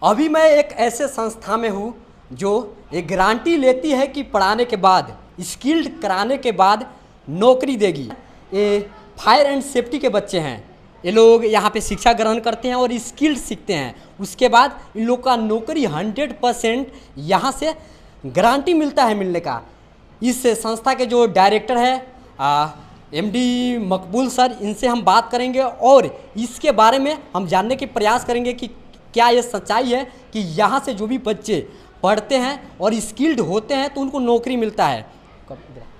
अभी मैं एक ऐसे संस्था में हूँ जो ये गारंटी लेती है कि पढ़ाने के बाद, स्किल्ड कराने के बाद नौकरी देगी। ये फायर एंड सेफ्टी के बच्चे हैं, ये लोग यहाँ पे शिक्षा ग्रहण करते हैं और स्किल्ड सीखते हैं। उसके बाद इन लोग का नौकरी 100% यहाँ से गारंटी मिलता है मिलने का। इस संस्था के जो डायरेक्टर है एमडी मकबूल सर, इनसे हम बात करेंगे और इसके बारे में हम जानने के प्रयास करेंगे कि क्या ये सच्चाई है कि यहाँ से जो भी बच्चे पढ़ते हैं और स्किल्ड होते हैं तो उनको नौकरी मिलता है।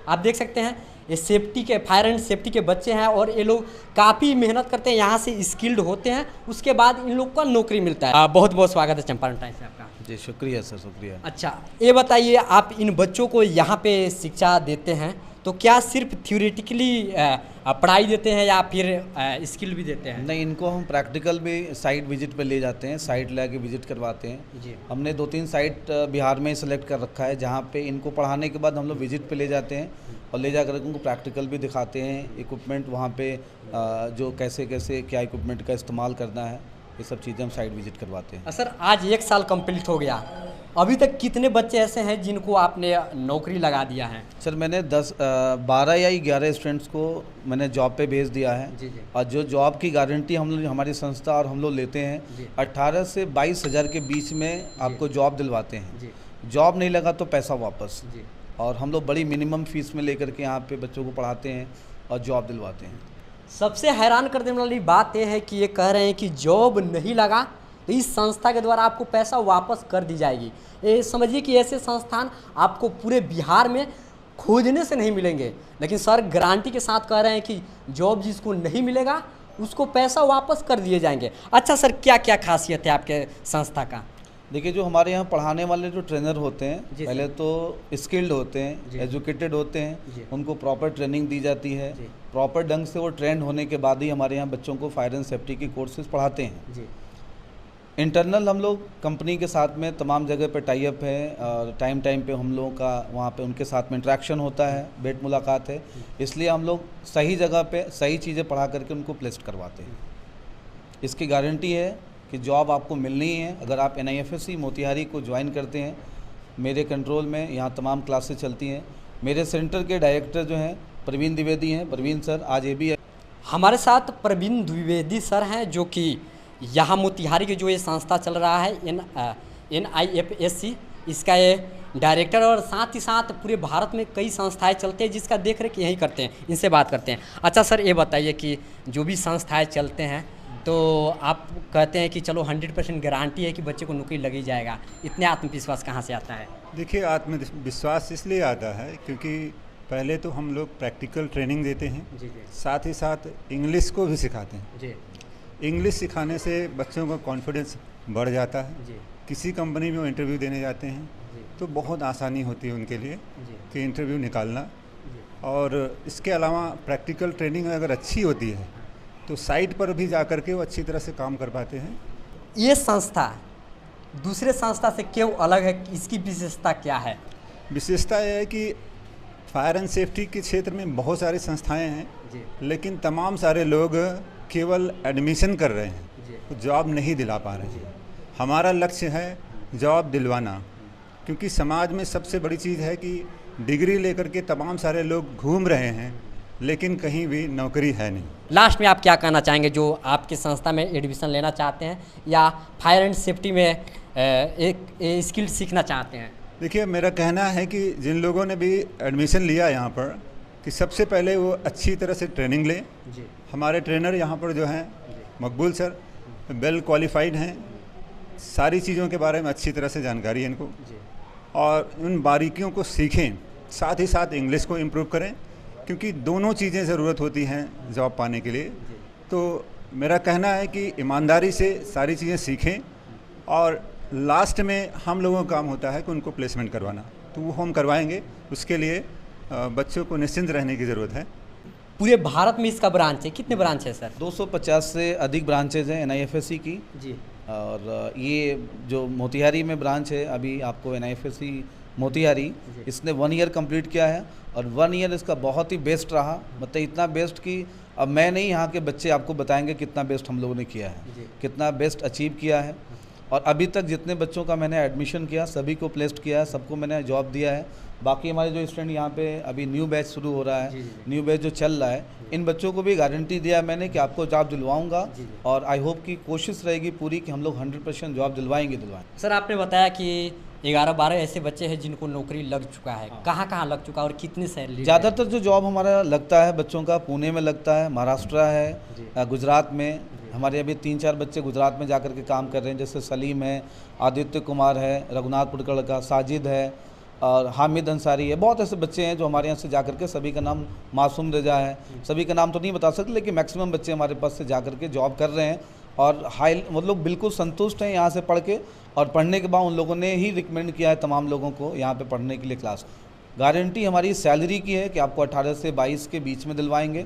आप देख सकते हैं ये सेफ्टी के, फायर एंड सेफ्टी के बच्चे हैं और ये लोग काफ़ी मेहनत करते हैं, यहाँ से स्किल्ड होते हैं, उसके बाद इन लोग को नौकरी मिलता है। बहुत बहुत स्वागत है चंपारण टाइम्स से आपका। जी शुक्रिया सर, शुक्रिया। अच्छा, ये बताइए, आप इन बच्चों को यहाँ पे शिक्षा देते हैं तो क्या सिर्फ थ्योरेटिकली पढ़ाई देते हैं या फिर स्किल भी देते हैं? नहीं, इनको हम प्रैक्टिकल भी साइट विजिट पे ले जाते हैं, साइट लाके विजिट करवाते हैं जी। हमने 2-3 साइट बिहार में सेलेक्ट कर रखा है जहाँ पे इनको पढ़ाने के बाद हम लोग विजिट पे ले जाते हैं और ले जाकर उनको प्रैक्टिकल भी दिखाते हैं। इक्विपमेंट वहाँ पे जो कैसे कैसे क्या इक्विपमेंट का इस्तेमाल करना है, ये सब चीज़ें हम साइट विजिट करवाते हैं। सर, आज 1 साल कंप्लीट हो गया, अभी तक कितने बच्चे ऐसे हैं जिनको आपने नौकरी लगा दिया है? सर मैंने 12 या 11 स्टूडेंट्स को मैंने जॉब पे भेज दिया है। जी। और जो जॉब की गारंटी हम लोग, हमारी संस्था और हम लोग लेते हैं 18 से 22 हज़ार के बीच में आपको जॉब दिलवाते हैं। जॉब नहीं लगा तो पैसा वापस। और हम लोग बड़ी मिनिमम फीस में लेकर के यहाँ पे बच्चों को पढ़ाते हैं और जॉब दिलवाते हैं। सबसे हैरान कर देने वाली बात यह है कि ये कह रहे हैं कि जॉब नहीं लगा तो इस संस्था के द्वारा आपको पैसा वापस कर दी जाएगी। ये समझिए कि ऐसे संस्थान आपको पूरे बिहार में खोजने से नहीं मिलेंगे, लेकिन सर गारंटी के साथ कह रहे हैं कि जॉब जिसको नहीं मिलेगा उसको पैसा वापस कर दिए जाएंगे। अच्छा सर, क्या क्या खासियत है आपके संस्था का? देखिए, जो हमारे यहाँ पढ़ाने वाले जो ट्रेनर होते हैं, पहले तो स्किल्ड होते हैं, एजुकेटेड होते हैं, उनको प्रॉपर ट्रेनिंग दी जाती है। प्रॉपर ढंग से वो ट्रेंड होने के बाद ही हमारे यहाँ बच्चों को फायर एंड सेफ्टी की कोर्सेज पढ़ाते हैं। इंटरनल हम लोग कंपनी के साथ में तमाम जगह पे टाई अप है और टाइम पे हम लोगों का वहाँ पे उनके साथ में इंटरेक्शन होता है, भेंट मुलाकात है, इसलिए हम लोग सही जगह पे सही चीज़ें पढ़ा करके उनको प्लेस्ड करवाते हैं। इसकी गारंटी है कि जॉब आपको मिलनी है अगर आप NIFSC मोतिहारी को ज्वाइन करते हैं। मेरे कंट्रोल में यहाँ तमाम क्लासेस चलती हैं। मेरे सेंटर के डायरेक्टर जो हैं प्रवीण द्विवेदी हैं, प्रवीण सर आज ये भी है हमारे साथ। प्रवीण द्विवेदी सर हैं जो कि यहाँ मोतिहारी के जो ये संस्था चल रहा है NIFSC, इसका ये डायरेक्टर और साथ ही साथ पूरे भारत में कई संस्थाएं चलते हैं जिसका देख रेख यही करते हैं। इनसे बात करते हैं। अच्छा सर, ये बताइए कि जो भी संस्थाएं चलते हैं तो आप कहते हैं कि चलो 100% गारंटी है कि बच्चे को नौकरी लग ही जाएगा, इतने आत्मविश्वास कहाँ से आता है? देखिए, आत्मविश्वास इसलिए आता है क्योंकि पहले तो हम लोग प्रैक्टिकल ट्रेनिंग देते हैं, साथ ही साथ इंग्लिश को भी सिखाते हैं। इंग्लिश सिखाने से बच्चों का कॉन्फिडेंस बढ़ जाता है। किसी कंपनी में वो इंटरव्यू देने जाते हैं तो बहुत आसानी होती है उनके लिए कि इंटरव्यू निकालना। और इसके अलावा प्रैक्टिकल ट्रेनिंग अगर अच्छी होती है तो साइट पर भी जा कर के वो अच्छी तरह से काम कर पाते हैं। ये संस्था दूसरे संस्था से क्यों अलग है, इसकी विशेषता क्या है? विशेषता यह है कि फायर एंड सेफ्टी के क्षेत्र में बहुत सारी संस्थाएं हैं, लेकिन तमाम सारे लोग केवल एडमिशन कर रहे हैं, जॉब नहीं दिला पा रहे हैं। हमारा लक्ष्य है जॉब दिलवाना, क्योंकि समाज में सबसे बड़ी चीज़ है कि डिग्री लेकर के तमाम सारे लोग घूम रहे हैं लेकिन कहीं भी नौकरी है नहीं। लास्ट में आप क्या कहना चाहेंगे जो आपकी संस्था में एडमिशन लेना चाहते हैं या फायर एंड सेफ्टी में एक स्किल सीखना चाहते हैं? देखिए, मेरा कहना है कि जिन लोगों ने भी एडमिशन लिया यहाँ पर कि सबसे पहले वो अच्छी तरह से ट्रेनिंग लें। हमारे ट्रेनर यहाँ पर जो हैं मकबूल सर वेल क्वालिफाइड हैं, सारी चीज़ों के बारे में अच्छी तरह से जानकारी है इनको, और उन बारीकियों को सीखें। साथ ही साथ इंग्लिश को इम्प्रूव करें, क्योंकि दोनों चीज़ें ज़रूरत होती हैं जॉब पाने के लिए। तो मेरा कहना है कि ईमानदारी से सारी चीज़ें सीखें और लास्ट में हम लोगों का काम होता है कि उनको प्लेसमेंट करवाना, तो वो हम करवाएंगे। उसके लिए बच्चों को निश्चिंत रहने की ज़रूरत है। पूरे भारत में इसका ब्रांच है, कितने ब्रांच है सर? 250 से अधिक ब्रांचेज हैं NIFSC की। और ये जो मोतिहारी में ब्रांच है, अभी आपको NIFSC मोतिहारी, इसने 1 ईयर कंप्लीट किया है और 1 ईयर इसका बहुत ही बेस्ट रहा। मतलब इतना बेस्ट कि अब मैं नहीं, यहाँ के बच्चे आपको बताएंगे कितना बेस्ट हम लोगों ने किया है, कितना बेस्ट अचीव किया है। और अभी तक जितने बच्चों का मैंने एडमिशन किया सभी को प्लेस्ड किया है, सबको मैंने जॉब दिया है। बाकी हमारे जो स्टूडेंट यहाँ पे अभी न्यू बैच शुरू हो रहा है, न्यू बैच जो चल रहा है, इन बच्चों को भी गारंटी दिया है मैंने कि आपको जॉब दिलवाऊंगा और आई होप की कोशिश रहेगी पूरी कि हम लोग 100% जॉब दिलवाएंगे। सर आपने बताया कि 11-12 ऐसे बच्चे हैं जिनको नौकरी लग चुका है, कहाँ कहाँ लग चुका है और कितनी सैलरी? ज़्यादातर जो जॉब हमारा लगता है बच्चों का पुणे में लगता है, महाराष्ट्र है, गुजरात में। हमारे अभी 3-4 बच्चे गुजरात में जाकर के काम कर रहे हैं, जैसे सलीम है, आदित्य कुमार है, रघुनाथ पुड़कड़ का, साजिद है और हामिद अंसारी है। बहुत ऐसे बच्चे हैं जो हमारे यहाँ से जाकर के, सभी का नाम मासूम रजा है, सभी का नाम तो नहीं बता सकते लेकिन मैक्सिमम बच्चे हमारे पास से जाकर के जॉब कर रहे हैं और हाई मतलब बिल्कुल संतुष्ट हैं यहाँ से पढ़ के। और पढ़ने के बाद उन लोगों ने ही रिकमेंड किया है तमाम लोगों को यहाँ पे पढ़ने के लिए क्लास। गारंटी हमारी सैलरी की है कि आपको 18 से 22 के बीच में दिलवाएंगे,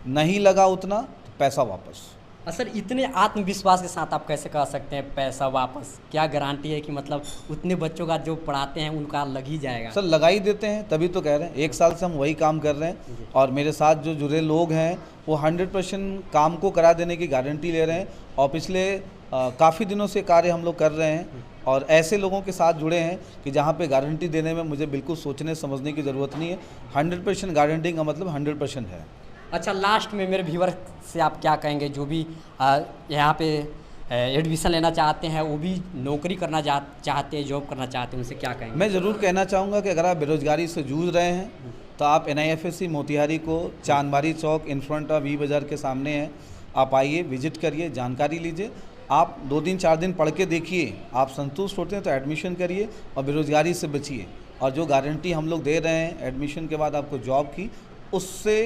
नहीं लगा उतना तो पैसा वापस। सर इतने आत्मविश्वास के साथ आप कैसे कह सकते हैं पैसा वापस? क्या गारंटी है कि मतलब उतने बच्चों का जो पढ़ाते हैं उनका लग ही जाएगा? सर लगा ही देते हैं, तभी तो कह रहे हैं 1 साल से हम वही काम कर रहे हैं और मेरे साथ जो जुड़े लोग हैं वो 100% काम को करा देने की गारंटी ले रहे हैं और पिछले काफ़ी दिनों से कार्य हम लोग कर रहे हैं और ऐसे लोगों के साथ जुड़े हैं कि जहाँ पे गारंटी देने में मुझे बिल्कुल सोचने समझने की ज़रूरत नहीं है। 100% गारंटी का मतलब 100% है। अच्छा, लास्ट में मेरे व्यूअर से आप क्या कहेंगे जो भी यहाँ पे एडमिशन लेना चाहते हैं, वो भी नौकरी करना चाहते हैं, जॉब करना चाहते हैं, उनसे क्या कहेंगे? मैं ज़रूर कहना चाहूँगा कि अगर आप बेरोज़गारी से जूझ रहे हैं तो आप NIFSC मोतिहारी को चांदबारी चौक इन फ्रंट ऑफ वी बाज़ार के सामने है, आप आइए, विजिट करिए, जानकारी लीजिए। आप 2 दिन 4 दिन पढ़ के देखिए, आप संतुष्ट होते हैं तो एडमिशन करिए और बेरोज़गारी से बचिए। और जो गारंटी हम लोग दे रहे हैं एडमिशन के बाद आपको जॉब की, उससे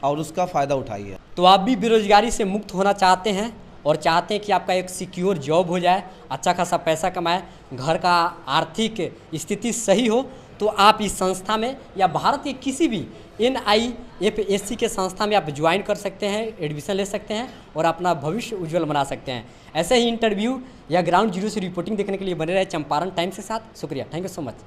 और उसका फ़ायदा उठाइए। तो आप भी बेरोज़गारी से मुक्त होना चाहते हैं और चाहते हैं कि आपका एक सिक्योर जॉब हो जाए, अच्छा खासा पैसा कमाए, घर का आर्थिक स्थिति सही हो, तो आप इस संस्था में या भारत के किसी भी NIFSC के संस्था में आप ज्वाइन कर सकते हैं, एडमिशन ले सकते हैं और अपना भविष्य उज्जवल बना सकते हैं। ऐसे ही इंटरव्यू या ग्राउंड जीरो से रिपोर्टिंग देखने के लिए बने रहे चंपारण टाइम्स के साथ। शुक्रिया, थैंक यू सो मच।